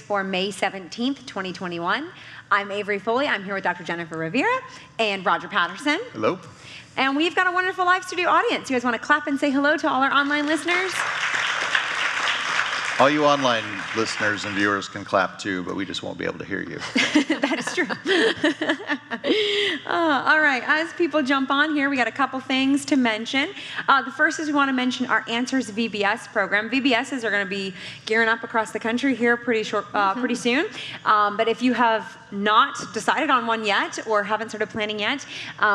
for May 17th, 2021. I'm Avery Foley. I'm here with Dr. Jennifer Rivera and Roger Patterson. Hello. And we've got a wonderful live studio audience. You guys want to clap and say hello to all our online listeners? All you online listeners and viewers can clap too, but we just won't be able to hear you. That is true. All right, as people jump on here, we got a couple things to mention. The first is we want to mention our Answers VBS program. VBSs are going to be gearing up across the country here pretty soon. But if you have not decided on one yet or haven't started planning yet,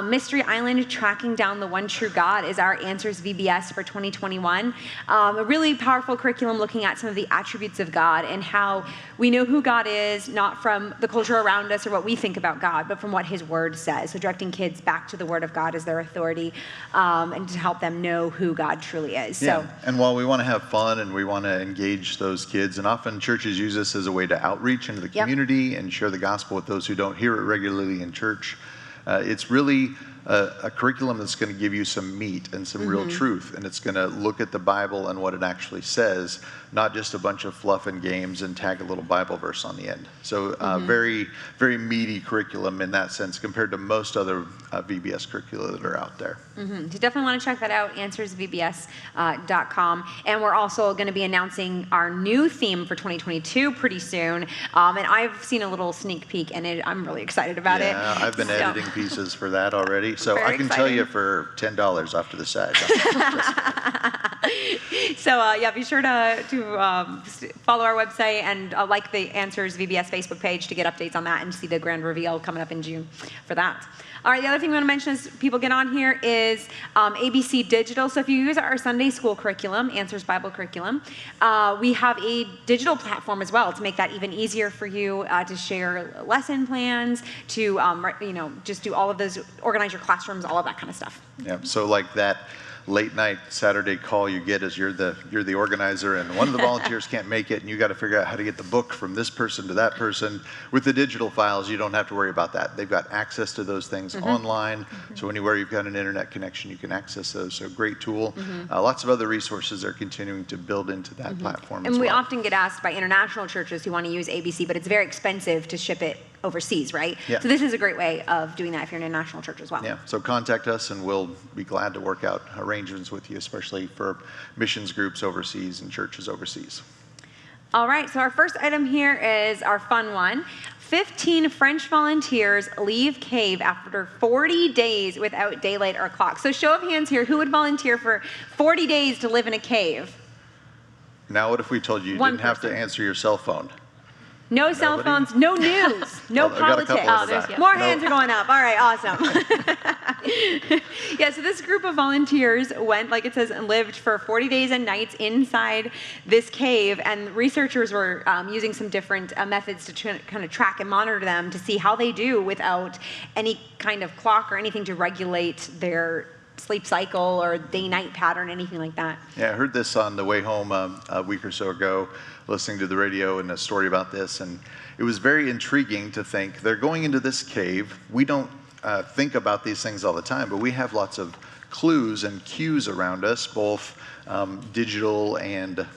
Mystery Island Tracking Down the One True God is our Answers VBS for 2021. A really powerful curriculum looking at some of the attributes of God and how we know who God is, not from the culture around us or what we think about God, but from what His Word says. So directing kids back to the Word of God as their authority, and to help them know who God truly is. Yeah. So, and while we want to have fun and we want to engage those kids, and often churches use this as a way to outreach into the community and share the gospel with those who don't hear it regularly in church, it's really a curriculum that's going to give you some meat and some real truth, and it's going to look at the Bible and what it actually says, not just a bunch of fluff and games and tag a little Bible verse on the end. So very, very meaty curriculum in that sense compared to most other VBS curricula that are out there. So definitely want to check that out, answersvbs.com. And we're also going to be announcing our new theme for 2022 pretty soon. And I've seen a little sneak peek, and I'm really excited about it. Yeah, I've been editing pieces for that already. So Very I can exciting. tell you for $10 off to the side. So yeah, be sure to follow our website and like the Answers VBS Facebook page to get updates on that and see the grand reveal coming up in June for that. All right, the other thing we want to mention as people get on here is ABC Digital. So if you use our Sunday school curriculum, Answers Bible curriculum, we have a digital platform as well to make that even easier for you to share lesson plans, to just do all of those, organize your classrooms, all of that kind of stuff. Yeah, so like that late night Saturday call you get as you're the organizer and one of the volunteers can't make it and you got to figure out how to get the book from this person to that person. With the digital files, you don't have to worry about that. They've got access to those things online, so anywhere you've got an internet connection, you can access those. So great tool. Lots of other resources are continuing to build into that platform And as we well. often get asked by international churches who want to use ABC, but it's very expensive to ship it overseas, right? Yeah. So this is a great way of doing that if you're an international church as well. Yeah, so contact us and we'll be glad to work out arrangements with you, especially for missions groups overseas and churches overseas. All right, so our first item here is our fun one. 15 French volunteers leave cave after 40 days without daylight or clock. So show of hands here, who would volunteer for 40 days to live in a cave? Now what if we told you you One didn't have to person. answer your cell phone? No cell Nobody? phones, no news, no Oh, I got a politics. couple of that. More No. hands are going up. All right, awesome. Yeah, so this group of volunteers went, like it says, and lived for 40 days and nights inside this cave, and researchers were using some different methods to kind of track and monitor them to see how they do without any kind of clock or anything to regulate their sleep cycle or day-night pattern, anything like that. Yeah, I heard this on the way home a week or so ago, listening to the radio and a story about this, and it was very intriguing to think they're going into this cave. We don't think about these things all the time, but we have lots of clues and cues around us, both digital and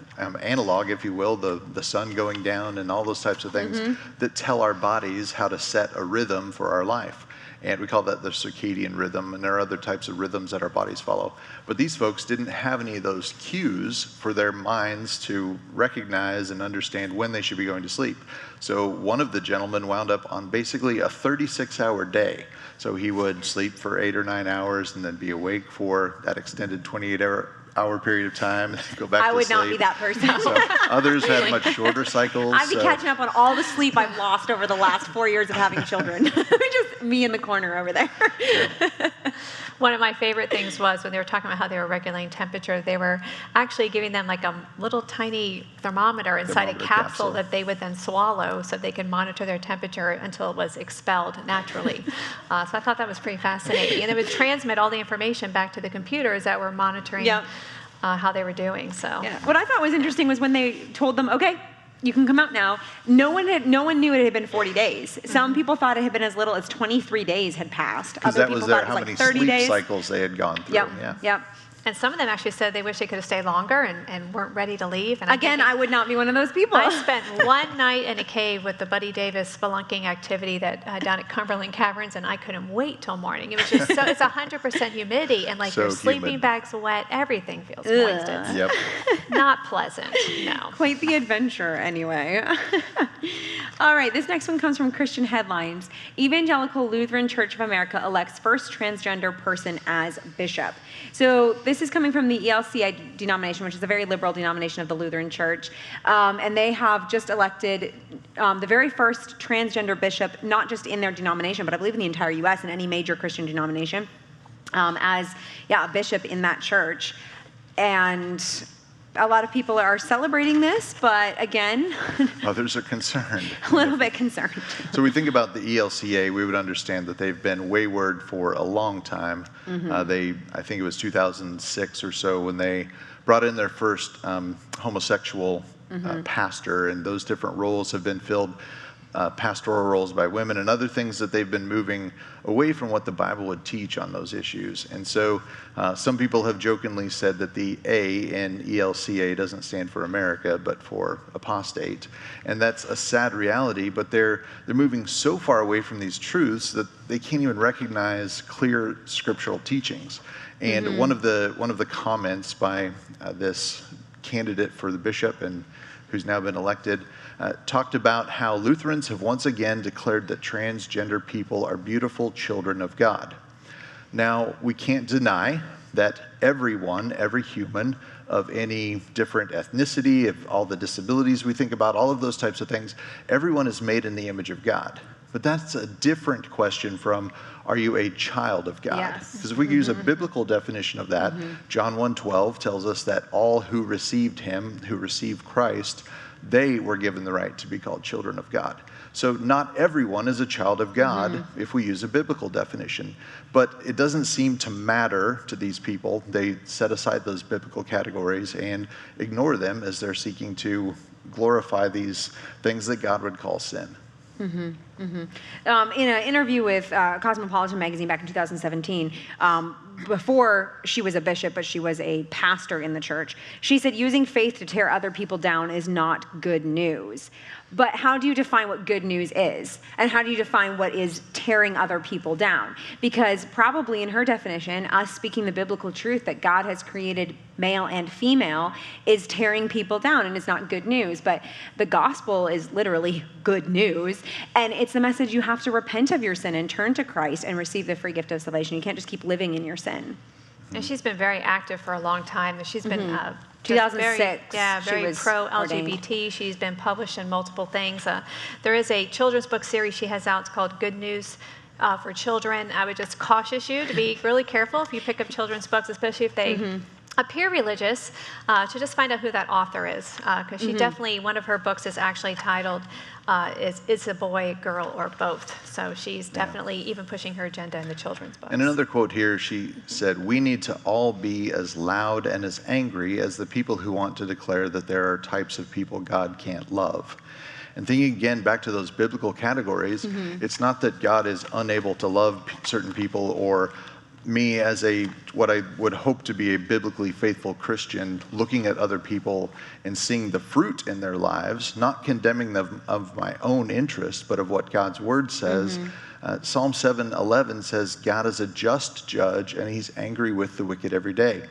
analog, if you will, the sun going down and all those types of things that tell our bodies how to set a rhythm for our life. And we call that the circadian rhythm, and there are other types of rhythms that our bodies follow. But these folks didn't have any of those cues for their minds to recognize and understand when they should be going to sleep. So one of the gentlemen wound up on basically a 36-hour day. So he would sleep for 8 or 9 hours and then be awake for that extended 28-hour period of time and go back to sleep. I would not be that person. So others had much shorter cycles. I'd be catching up on all the sleep I've lost over the last 4 years of having children. Just me in the corner over there. One of my favorite things was when they were talking about how they were regulating temperature, they were actually giving them like a little tiny thermometer inside a capsule that they would then swallow so they could monitor their temperature until it was expelled naturally. So I thought that was pretty fascinating. And it would transmit all the information back to the computers that were monitoring how they were doing. So What I thought was interesting was when they told them, okay, you can come out now. No one knew it had been 40 days. Some people thought it had been as little as 23 days had passed. Because Other that people was thought it how was many like 30 sleep days. cycles they had gone through. Yep. And some of them actually said they wish they could have stayed longer and weren't ready to leave. And Again, I would not be one of those people. I spent one night in a cave with the Buddy Davis spelunking activity that down at Cumberland Caverns, and I couldn't wait till morning. It was just so, it's 100% humidity, and like So your sleeping humid. bag's wet, everything feels moist. It's Yep. not pleasant, no. Quite the adventure, anyway. All right, this next one comes from Christian Headlines. Evangelical Lutheran Church of America elects first transgender person as bishop. So this is coming from the ELCA denomination, which is a very liberal denomination of the Lutheran Church. And they have just elected the very first transgender bishop, not just in their denomination, but I believe in the entire U.S. and any major Christian denomination, as a bishop in that church. And a lot of people are celebrating this, but again, Others are concerned. a little bit concerned. So we think about the ELCA, we would understand that they've been wayward for a long time. I think it was 2006 or so when they brought in their first homosexual pastor, and those different roles have been filled, pastoral roles by women and other things that they've been moving away from what the Bible would teach on those issues. And so some people have jokingly said that the A in ELCA doesn't stand for America, but for apostate. And that's a sad reality, but they're moving so far away from these truths that they can't even recognize clear scriptural teachings. And one of the comments by this candidate for the bishop and who's now been elected, talked about how Lutherans have once again declared that transgender people are beautiful children of God. Now, we can't deny that everyone, every human of any different ethnicity, of all the disabilities we think about, all of those types of things, everyone is made in the image of God. But that's a different question from, are you a child of God? Yes. Because if we use a biblical definition of that, John 1:12 tells us that all who received him, who received Christ, they were given the right to be called children of God. So not everyone is a child of God if we use a biblical definition. But it doesn't seem to matter to these people. They set aside those biblical categories and ignore them as they're seeking to glorify these things that God would call sin. In an interview with Cosmopolitan magazine back in 2017, before she was a bishop, but she was a pastor in the church, she said using faith to tear other people down is not good news. But how do you define what good news is? And how do you define what is tearing other people down? Because probably in her definition, us speaking the biblical truth that God has created male and female is tearing people down, and it's not good news. But the gospel is literally good news, and it's the message you have to repent of your sin and turn to Christ and receive the free gift of salvation. You can't just keep living in your sin. And she's been very active for a long time. She's been 2006, very she was pro-LGBT. She's been published in multiple things. There is a children's book series she has out. It's called Good News for Children. I would just caution you to be really careful if you pick up children's books, especially if they appear religious, to just find out who that author is. Because she definitely, one of her books is actually titled, Is a Boy, Girl, or Both? So she's definitely even pushing her agenda in the children's books. And another quote here, she said, "We need to all be as loud and as angry as the people who want to declare that there are types of people God can't love." And thinking again back to those biblical categories, it's not that God is unable to love certain people, or me as what I would hope to be a biblically faithful Christian, looking at other people and seeing the fruit in their lives, not condemning them of my own interest, but of what God's word says. Psalm 7:11 says, God is a just judge and he's angry with the wicked every day.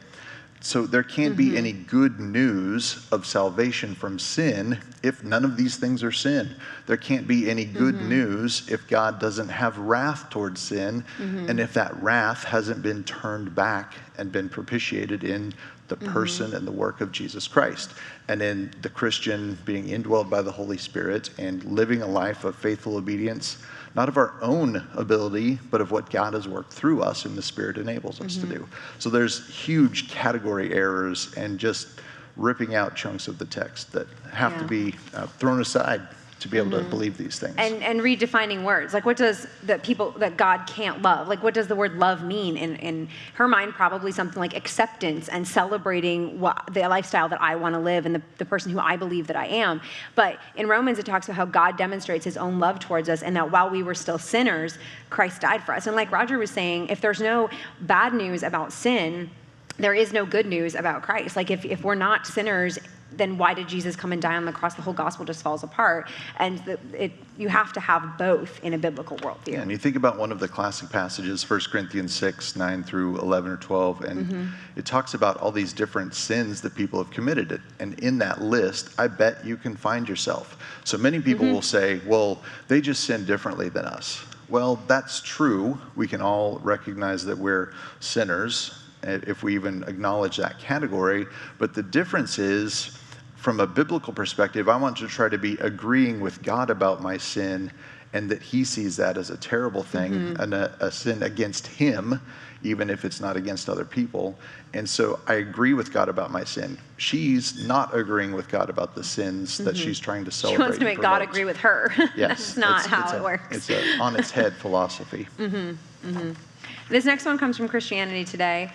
So there can't be any good news of salvation from sin if none of these things are sin. There can't be any good news if God doesn't have wrath towards sin, and if that wrath hasn't been turned back and been propitiated in the person and the work of Jesus Christ, and in the Christian being indwelled by the Holy Spirit and living a life of faithful obedience, not of our own ability, but of what God has worked through us and the Spirit enables us to do. So there's huge category errors and just ripping out chunks of the text that have to be thrown aside to be able to believe these things. And redefining words. Like, what does that God can't love? Like, what does the word love mean? In her mind, probably something like acceptance and celebrating the lifestyle that I want to live and the person who I believe that I am. But in Romans, it talks about how God demonstrates his own love towards us, and that while we were still sinners, Christ died for us. And like Roger was saying, if there's no bad news about sin, there is no good news about Christ. Like if we're not sinners, then why did Jesus come and die on the cross? The whole gospel just falls apart. And you have to have both in a biblical worldview. Yeah, and you think about one of the classic passages, 1 Corinthians 6, 9 through 11 or 12, and it talks about all these different sins that people have committed. And in that list, I bet you can find yourself. So many people will say, well, they just sin differently than us. Well, that's true. We can all recognize that we're sinners, if we even acknowledge that category. But the difference is, from a biblical perspective, I want to try to be agreeing with God about my sin, and that he sees that as a terrible thing, and a sin against him, even if it's not against other people. And so I agree with God about my sin. She's not agreeing with God about the sins that she's trying to celebrate. She wants to make God agree with her. Yes. That's not how it works. It's a on its head philosophy. This next one comes from Christian Today.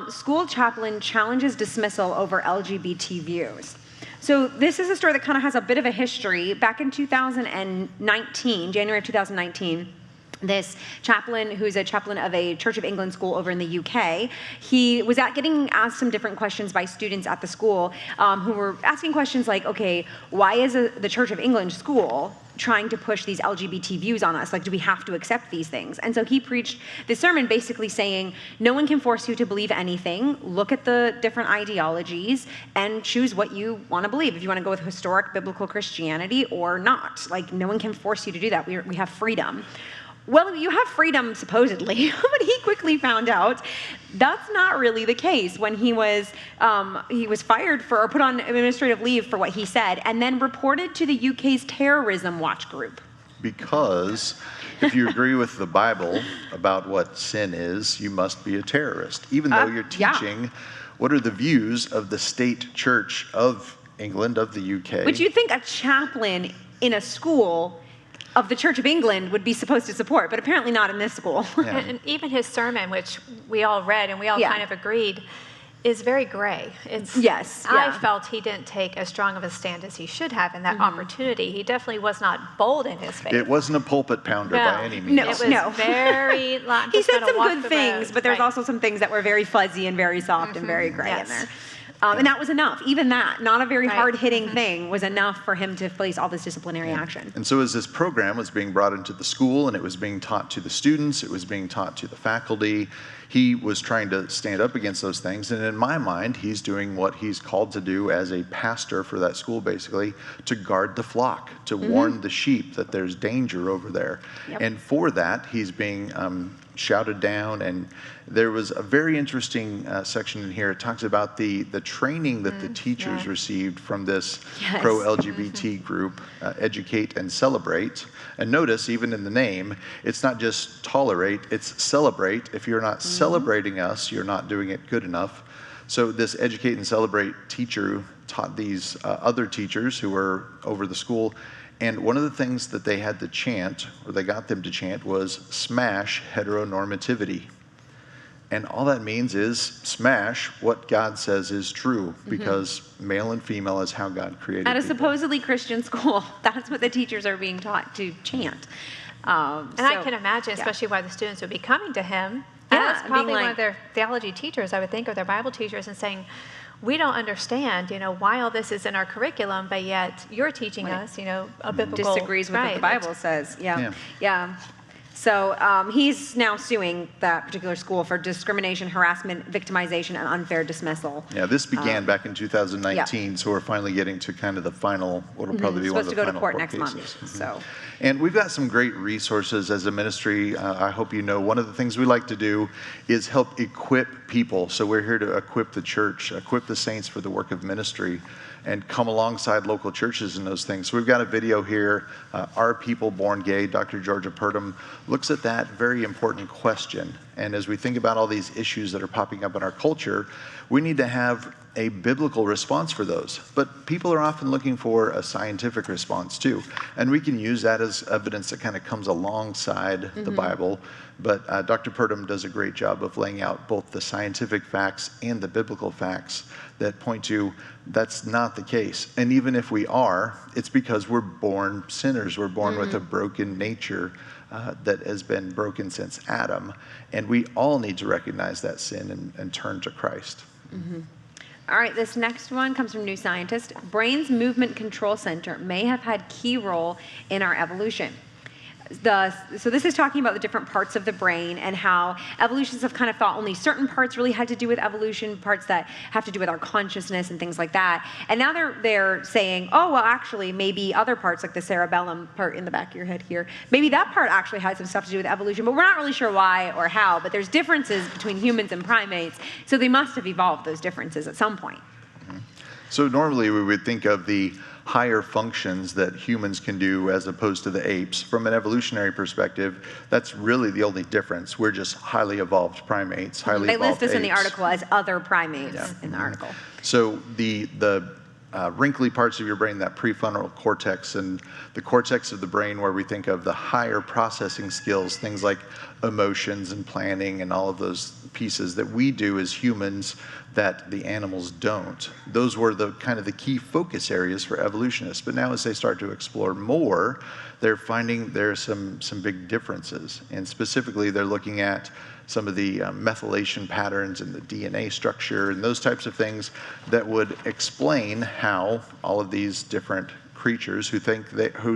School chaplain challenges dismissal over LGBT views. So this is a story that kind of has a bit of a history. Back in 2019, January of 2019, this chaplain, who's a chaplain of a Church of England school over in the UK, he was getting asked some different questions by students at the school who were asking questions like, okay, why is the Church of England school trying to push these LGBT views on us? Like, do we have to accept these things? And so he preached this sermon basically saying, no one can force you to believe anything. Look at the different ideologies and choose what you want to believe. If you want to go with historic biblical Christianity or not. Like, no one can force you to do that. We have freedom. Well, you have freedom, supposedly, but he quickly found out that's not really the case. When he was fired or put on administrative leave for what he said, and then reported to the UK's terrorism watch group. Because if you agree with the Bible about what sin is, you must be a terrorist, even though you're teaching what are the views of the state church of England, of the UK. Which you'd think a chaplain in a school of the Church of England would be supposed to support, but apparently not in this school. Yeah. And even his sermon, which we all read and we all kind of agreed, is very gray. I felt he didn't take as strong of a stand as he should have in that opportunity. He definitely was not bold in his faith. It wasn't a pulpit pounder by any means. No, it was very... He said some good things, but there's also some things that were very fuzzy and very soft and very gray in there. And that was enough. Even that, not a very hard-hitting thing, was enough for him to face all this disciplinary action. And so as this program was being brought into the school and it was being taught to the students, it was being taught to the faculty, he was trying to stand up against those things. And in my mind, he's doing what he's called to do as a pastor for that school, basically, to guard the flock, to warn the sheep that there's danger over there. And for that, he's being shouted down. And there was a very interesting section in here. It talks about the training that the teachers received from this pro-LGBT group, Educate and Celebrate. And notice, even in the name, it's not just tolerate, it's celebrate. If you're not celebrating us, you're not doing it good enough. So this Educate and Celebrate teacher taught these other teachers who were over the school. And one of the things that they had to chant, or they got them to chant, was smash heteronormativity. And all that means is smash what God says is true, because male and female is how God created At a people. supposedly Christian school, that's what the teachers are being taught to chant. And I can imagine, especially why the students would be coming to him. As probably one of their theology teachers, I would think, or their Bible teachers, and saying, we don't understand, why all this is in our curriculum, but yet you're teaching us, a biblical... Disagrees with what the Bible says. Yeah. So he's now suing that particular school for discrimination, harassment, victimization, and unfair dismissal. Yeah, this began back in 2019, so we're finally getting to kind of the final, what will probably be one of the final court cases. Supposed to go to court next month, so... And we've got some great resources as a ministry. I hope you know one of the things we like to do is help equip people. So we're here to equip the church, equip the saints for the work of ministry, and come alongside local churches in those things. So we've got a video here, Are People Born Gay? Dr. Georgia Purdom looks at that very important question. And as we think about all these issues that are popping up in our culture, we need to have a biblical response for those. But people are often looking for a scientific response too. And we can use that as evidence that kind of comes alongside the Bible. But Dr. Purdom does a great job of laying out both the scientific facts and the biblical facts that point to that's not the case. And even if we are, it's because we're born sinners. We're born with a broken nature. that has been broken since Adam, and we all need to recognize that sin and turn to Christ. All right, this next one comes from New Scientist. Brain's movement control center may have had key role in our evolution. So this is talking about the different parts of the brain and how evolutionists have kind of thought only certain parts really had to do with evolution, parts that have to do with our consciousness and things like that. And now they're saying, oh, well, actually, maybe other parts, like the cerebellum part in the back of your head here, maybe that part actually has some stuff to do with evolution, but we're not really sure why or how. But there's differences between humans and primates, so they must have evolved those differences at some point. So normally we would think of the higher functions that humans can do as opposed to the apes. From an evolutionary perspective, that's really the only difference. We're just highly evolved primates, highly They evolved list us in the apes. article as other primates in the article. So the wrinkly parts of your brain, that prefrontal cortex and the cortex of the brain where we think of the higher processing skills, things like emotions and planning and all of those pieces that we do as humans that the animals don't. Those were the kind of the key focus areas for evolutionists. But now as they start to explore more, they're finding there are some big differences. And specifically, they're looking at some of the methylation patterns in the DNA structure and those types of things that would explain how all of these different creatures who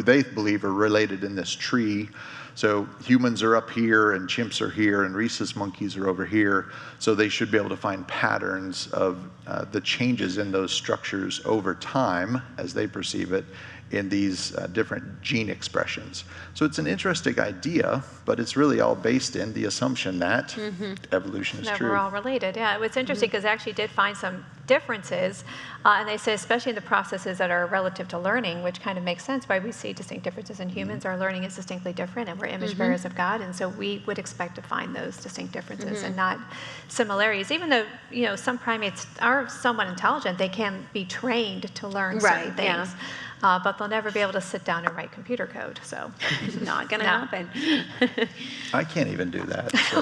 they believe are related in this tree. So humans are up here and chimps are here and rhesus monkeys are over here. So they should be able to find patterns of the changes in those structures over time as they perceive it in these different gene expressions. So it's an interesting idea, but it's really all based in the assumption that evolution is that true. we're all related. Yeah, it was interesting because they actually did find some differences, and they say especially in the processes that are relative to learning, which kind of makes sense why we see distinct differences in humans. Our learning is distinctly different, and we're image bearers of God, and so we would expect to find those distinct differences and not similarities. Even though some primates are somewhat intelligent, they can be trained to learn certain things. But they'll never be able to sit down and write computer code, so. Not going to happen. I can't even do that. So.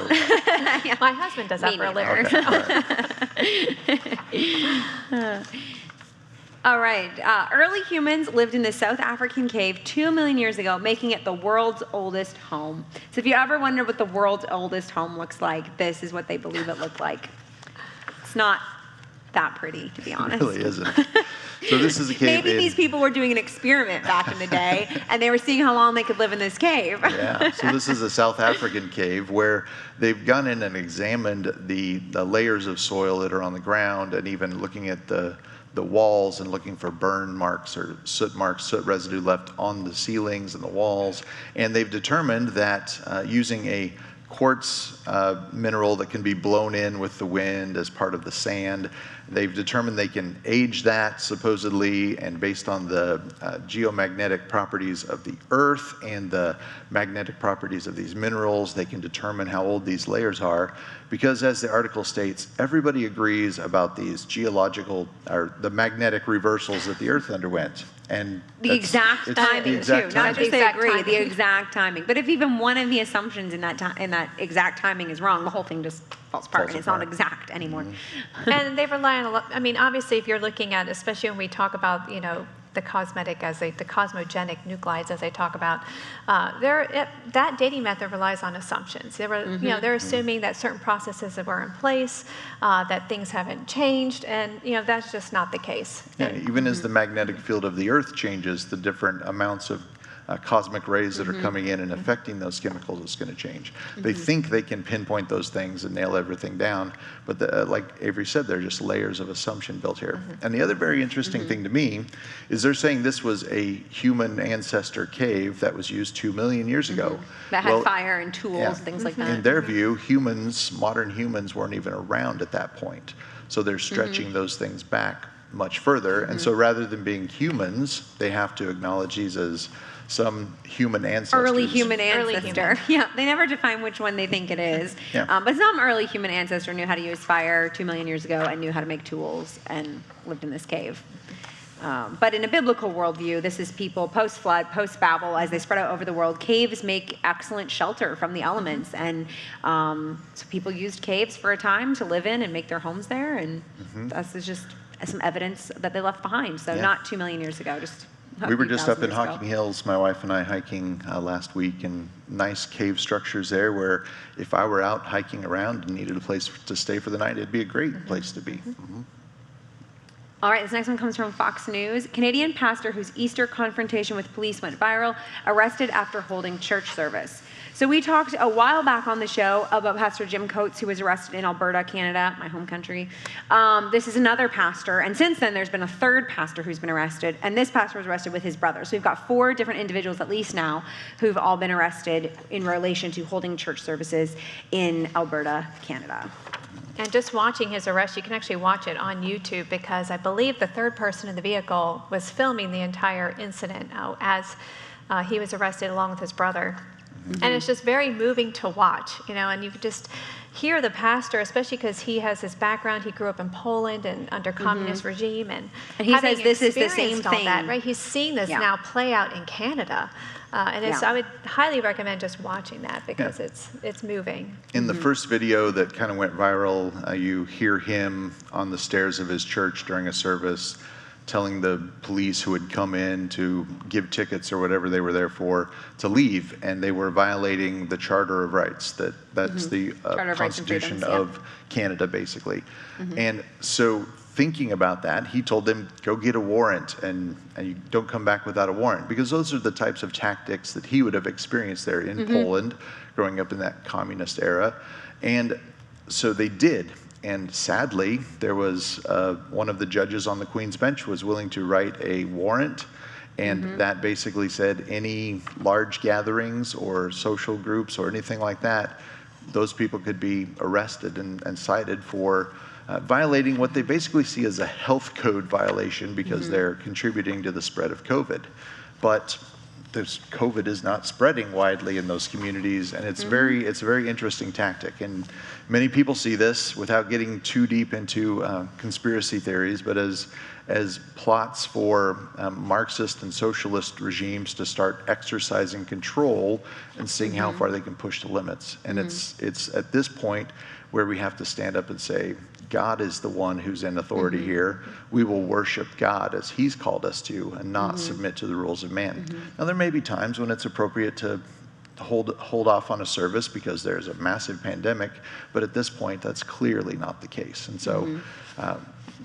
My husband does that for a living. Okay, all right. Early humans lived in the South African cave 2 million years ago, making it the world's oldest home. So if you ever wonder what the world's oldest home looks like, this is what they believe it looked like. It's not that pretty, to be honest. It really isn't. So this is a cave. Maybe these people were doing an experiment back in the day, and they were seeing how long they could live in this cave. Yeah, so this is a South African cave where they've gone in and examined the layers of soil that are on the ground, and even looking at the walls and looking for burn marks or soot residue left on the ceilings and the walls. And they've determined that using a quartz mineral that can be blown in with the wind as part of the sand, they've determined they can age that supposedly, and based on the geomagnetic properties of the earth and the magnetic properties of these minerals, they can determine how old these layers are. Because as the article states, everybody agrees about these geological or the magnetic reversals that the earth underwent. And the exact timing too, not just they agree, the exact timing. But if even one of the assumptions in that exact timing is wrong, the whole thing just falls apart, and it's not exact anymore. And they rely on a lot. I mean, obviously, if you're looking at, especially when we talk about, the cosmogenic nuclides, as they talk about, that dating method relies on assumptions. They're assuming that certain processes were in place, that things haven't changed, and that's just not the case. Yeah, even as the magnetic field of the Earth changes, the different amounts of cosmic rays that are coming in and affecting those chemicals is going to change. They think they can pinpoint those things and nail everything down, but like Avery said, they're just layers of assumption built here. And the other very interesting thing to me is they're saying this was a human ancestor cave that was used 2 million years ago. That had fire and tools, things like that. In their view, modern humans weren't even around at that point. So they're stretching those things back much further. And so rather than being humans, they have to acknowledge these as some human ancestors. Early human ancestor. Yeah, they never define which one they think it is. But some early human ancestor knew how to use fire 2 million years ago and knew how to make tools and lived in this cave. But in a biblical worldview, this is people post-flood, post-Babel, as they spread out over the world. Caves make excellent shelter from the elements. And so people used caves for a time to live in and make their homes there. And this is just some evidence that they left behind. So not 2 million years ago, just We were just up in 8,000 years ago. Hocking Hills, my wife and I hiking last week, and nice cave structures there where if I were out hiking around and needed a place to stay for the night, it'd be a great place to be. All right, this next one comes from Fox News. Canadian pastor whose Easter confrontation with police went viral, arrested after holding church service. So we talked a while back on the show about Pastor Jim Coates, who was arrested in Alberta, Canada, my home country. This is another pastor, and since then there's been a third pastor who's been arrested, and this pastor was arrested with his brother. So we've got 4 different individuals at least now who've all been arrested in relation to holding church services in Alberta, Canada. And just watching his arrest, you can actually watch it on YouTube, because I believe the third person in the vehicle was filming the entire incident as he was arrested along with his brother. And it's just very moving to watch, and you could just hear the pastor, especially because he has his background. He grew up in Poland and under communist regime, and he says this is the same all thing. that, right? He's seeing this now play out in Canada, and I would highly recommend just watching that, because it's moving. In the first video that kind of went viral, you hear him on the stairs of his church during a service telling the police who had come in to give tickets or whatever they were there for to leave, and they were violating the Charter of Rights. That's the Constitution of Canada, basically. And so thinking about that, he told them, go get a warrant, and you don't come back without a warrant, because those are the types of tactics that he would have experienced there in Poland, growing up in that communist era. And so they did. And sadly, there was one of the judges on the Queen's Bench was willing to write a warrant, and that basically said any large gatherings or social groups or anything like that, those people could be arrested and cited for violating what they basically see as a health code violation, because they're contributing to the spread of COVID. But this COVID is not spreading widely in those communities, and it's a very interesting tactic. And many people see this, without getting too deep into conspiracy theories, but as plots for Marxist and socialist regimes to start exercising control and seeing how far they can push the limits. And it's at this point where we have to stand up and say, God is the one who's in authority here. We will worship God as he's called us to, and not submit to the rules of man. Now, there may be times when it's appropriate to hold off on a service because there's a massive pandemic, but at this point, that's clearly not the case. And so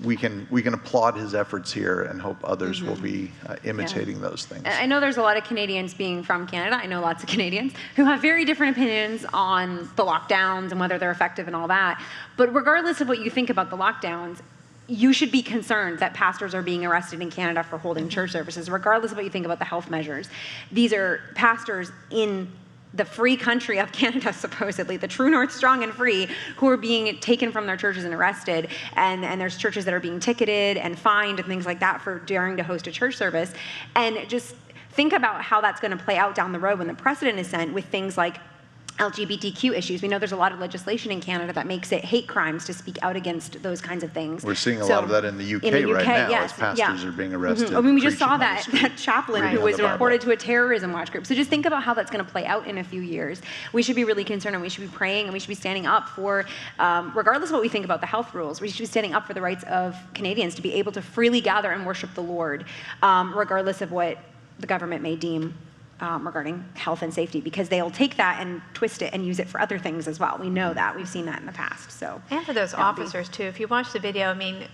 we can applaud his efforts here and hope others will be imitating those things. I know there's a lot of Canadians, being from Canada, I know lots of Canadians who have very different opinions on the lockdowns and whether they're effective and all that. But regardless of what you think about the lockdowns, you should be concerned that pastors are being arrested in Canada for holding church services, regardless of what you think about the health measures. These are pastors in the free country of Canada, supposedly, the true north, strong and free, who are being taken from their churches and arrested. And there's churches that are being ticketed and fined and things like that for daring to host a church service. And just think about how that's going to play out down the road when the precedent is set with things like LGBTQ issues. We know there's a lot of legislation in Canada that makes it hate crimes to speak out against those kinds of things. We're seeing a lot of that in the UK, right now, as pastors are being arrested. I mean, we just saw that chaplain who was reported to a terrorism watch group. So just think about how that's going to play out in a few years. We should be really concerned, and we should be praying, and we should be standing up for, regardless of what we think about the health rules, we should be standing up for the rights of Canadians to be able to freely gather and worship the Lord, regardless of what the government may deem regarding health and safety, because they'll take that and twist it and use it for other things as well. We know that. We've seen that in the past. So, and for those officers too, if you watch the video, I mean,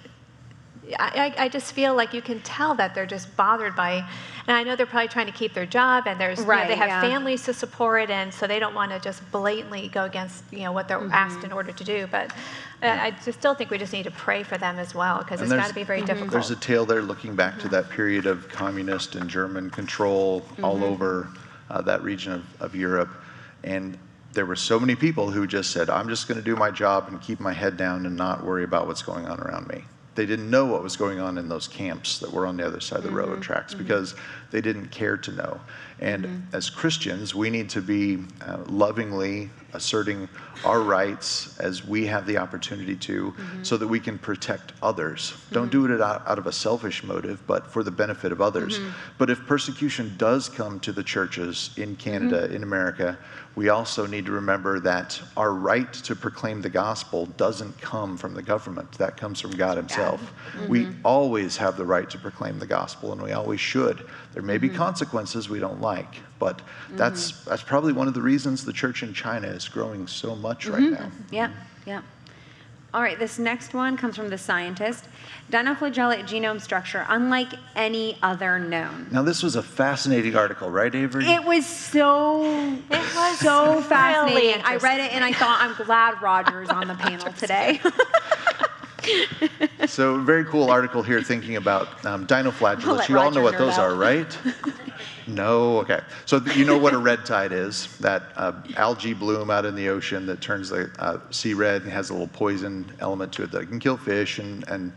I just feel like you can tell that they're just bothered by, and I know they're probably trying to keep their job, and there's they have families to support, and so they don't want to just blatantly go against what they're asked in order to do. But I just still think we just need to pray for them as well, because it's got to be very difficult. There's a tale there looking back to that period of communist and German control all over that region of Europe, and there were so many people who just said, I'm just going to do my job and keep my head down and not worry about what's going on around me. They didn't know what was going on in those camps that were on the other side of the railroad tracks, because they didn't care to know. And as Christians, we need to be lovingly asserting our rights as we have the opportunity to, so that we can protect others. Don't do it out of a selfish motive, but for the benefit of others. But if persecution does come to the churches in Canada, in America, we also need to remember that our right to proclaim the gospel doesn't come from the government. That comes from God himself. We always have the right to proclaim the gospel, and we always should. There may be consequences we don't like, but that's probably one of the reasons the church in China is growing so much right now. Yeah, yeah. All right, this next one comes from the scientist. Dinoflagellate genome structure, unlike any other known. Now, this was a fascinating article, right, Avery? It was so fascinating. I read it and I thought, I'm glad Roger's on the panel today. So, very cool article here thinking about dinoflagellates. You all know what those are, right? No? Okay. So you know what a red tide is, that algae bloom out in the ocean that turns the sea red and has a little poison element to it that can kill fish and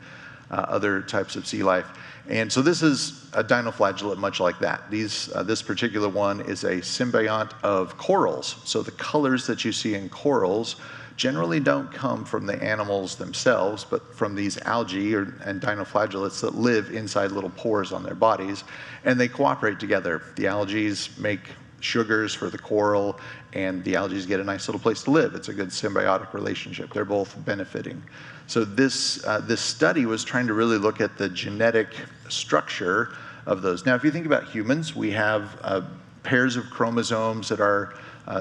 other types of sea life. And so this is a dinoflagellate much like that. This particular one is a symbiont of corals. So the colors that you see in corals generally don't come from the animals themselves, but from these algae and dinoflagellates that live inside little pores on their bodies, and they cooperate together. The algae make sugars for the coral, and the algae get a nice little place to live. It's a good symbiotic relationship. They're both benefiting. So this study was trying to really look at the genetic structure of those. Now, if you think about humans, we have pairs of chromosomes that are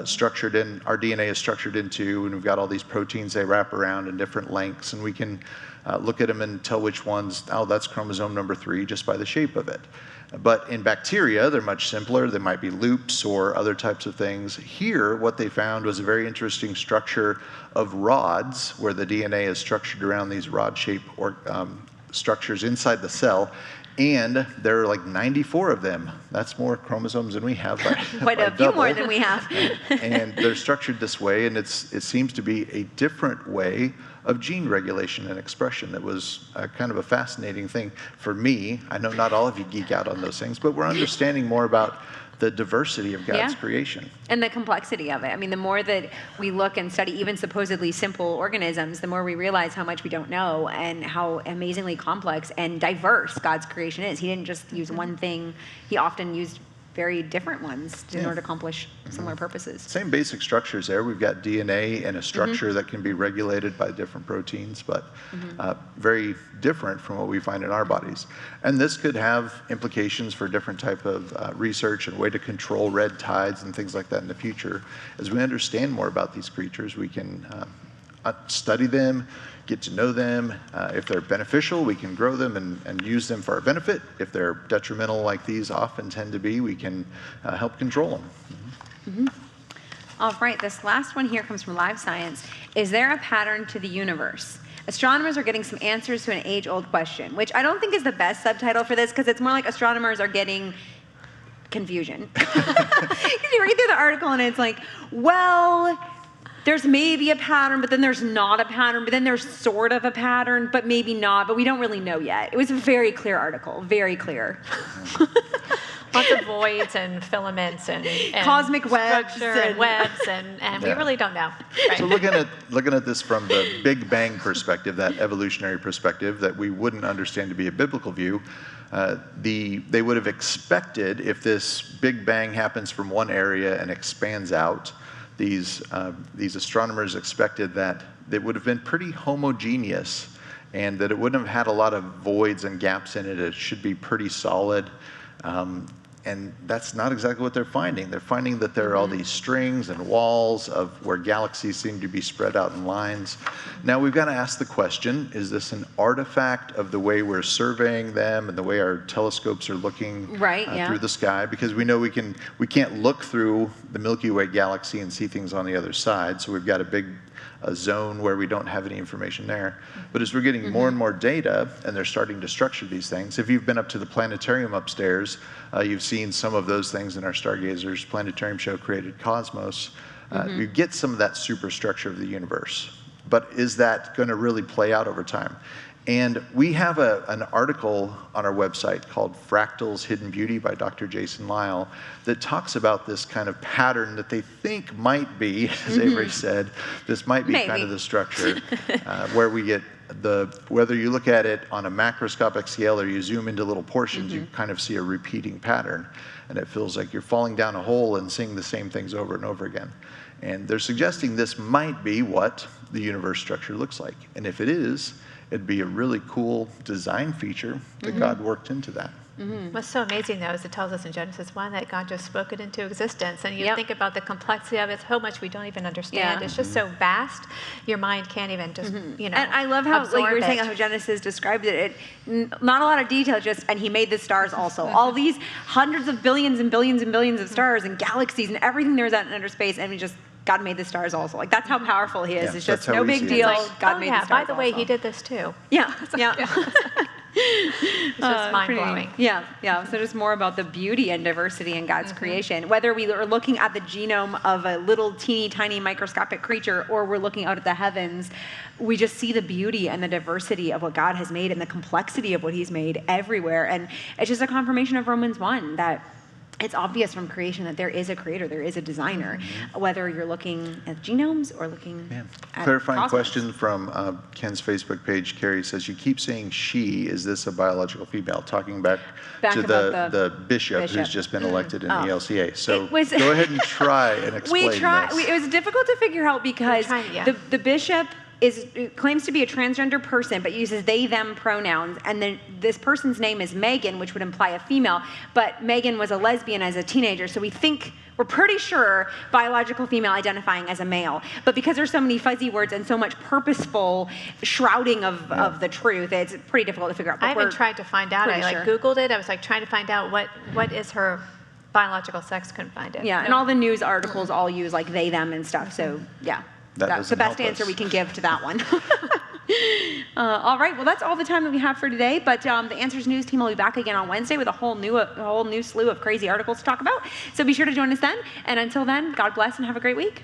structured in, our DNA is structured into, and we've got all these proteins they wrap around in different lengths, and we can look at them and tell which ones, oh, that's chromosome number 3 just by the shape of it. But in bacteria, they're much simpler. They might be loops or other types of things. Here, what they found was a very interesting structure of rods, where the DNA is structured around these rod-shaped structures inside the cell. And there are like 94 of them. That's more chromosomes than we have. Quite a few more than we have. And they're structured this way, and it seems to be a different way of gene regulation and expression. That was kind of a fascinating thing for me. I know not all of you geek out on those things, but we're understanding more about the diversity of God's creation. And the complexity of it. I mean, the more that we look and study even supposedly simple organisms, the more we realize how much we don't know and how amazingly complex and diverse God's creation is. He didn't just use one thing. He often used very different ones in order to accomplish similar purposes. Same basic structures there. We've got DNA and a structure that can be regulated by different proteins, but very different from what we find in our bodies. And this could have implications for different type of research and way to control red tides and things like that in the future. As we understand more about these creatures, we can study them, get to know them. If they're beneficial, we can grow them and use them for our benefit. If they're detrimental, like these often tend to be, we can help control them. All right, this last one here comes from Live Science. Is there a pattern to the universe? Astronomers are getting some answers to an age-old question, which I don't think is the best subtitle for this, because it's more like astronomers are getting confusion. Because you read through the article and it's like, well, there's maybe a pattern, but then there's not a pattern, but then there's sort of a pattern, but maybe not, but we don't really know yet. It was a very clear article, very clear. Lots of voids and filaments and cosmic webs structure and webs, and we really don't know. Right. So looking at this from the Big Bang perspective, that evolutionary perspective that we wouldn't understand to be a biblical view, they would have expected, if this Big Bang happens from one area and expands out, these astronomers expected that it would have been pretty homogeneous and that it wouldn't have had a lot of voids and gaps in it. It should be pretty solid. And that's not exactly what they're finding. They're finding that there are all these strings and walls of where galaxies seem to be spread out in lines. Now we've got to ask the question, is this an artifact of the way we're surveying them and the way our telescopes are looking through the sky? Because we know we can't look through the Milky Way galaxy and see things on the other side. So we've got a zone where we don't have any information there. But as we're getting more and more data, and they're starting to structure these things, if you've been up to the planetarium upstairs, you've seen some of those things in our Stargazers planetarium show, Created Cosmos. You get some of that superstructure of the universe. But is that going to really play out over time? And we have an article on our website called Fractals Hidden Beauty by Dr. Jason Lyle that talks about this kind of pattern that they think might be, as Avery said, this might be kind of the structure where we get whether you look at it on a macroscopic scale or you zoom into little portions, you kind of see a repeating pattern. And it feels like you're falling down a hole and seeing the same things over and over again. And they're suggesting this might be what the universe structure looks like. And if it is, it'd be a really cool design feature that God worked into that. What's so amazing, though, is it tells us in Genesis 1 that God just spoke it into existence. And you think about the complexity of it, so much we don't even understand. It's just so vast, your mind can't even just, And I love how, like you were saying, how Genesis described it. Not a lot of detail, just, and he made the stars also. All these hundreds of billions and billions and billions of stars and galaxies and everything there's out in outer space, and God made the stars also. Like, that's how powerful he is. Yeah, it's just no big deal. Like, God made the stars by the way, also. he did this too. Yeah. It's just mind-blowing. Yeah. So just more about the beauty and diversity in God's creation. Whether we are looking at the genome of a little teeny tiny microscopic creature or we're looking out at the heavens, we just see the beauty and the diversity of what God has made and the complexity of what he's made everywhere. And it's just a confirmation of Romans 1 that it's obvious from creation that there is a creator, there is a designer, whether you're looking at genomes or looking at Clarifying cosmos. Question from Ken's Facebook page. Carrie says, you keep saying she. Is this a biological female? Talking back to about the bishop who's just been elected in the ELCA. So was, go ahead and try and explain this. It was difficult to figure out because the bishop claims to be a transgender person, but uses they, them pronouns. And then this person's name is Megan, which would imply a female. But Megan was a lesbian as a teenager, so we're pretty sure biological female identifying as a male. But because there's so many fuzzy words and so much purposeful shrouding of the truth, it's pretty difficult to figure out. But I even tried to find out. I Googled it. I was trying to find out what is her biological sex. Couldn't find it. Yeah, and all the news articles all use like they, them and stuff. So yeah. That's the best answer we can give to that one. All right, well, that's all the time that we have for today, but the Answers News team will be back again on Wednesday with a whole new slew of crazy articles to talk about. So be sure to join us then, and until then, God bless and have a great week.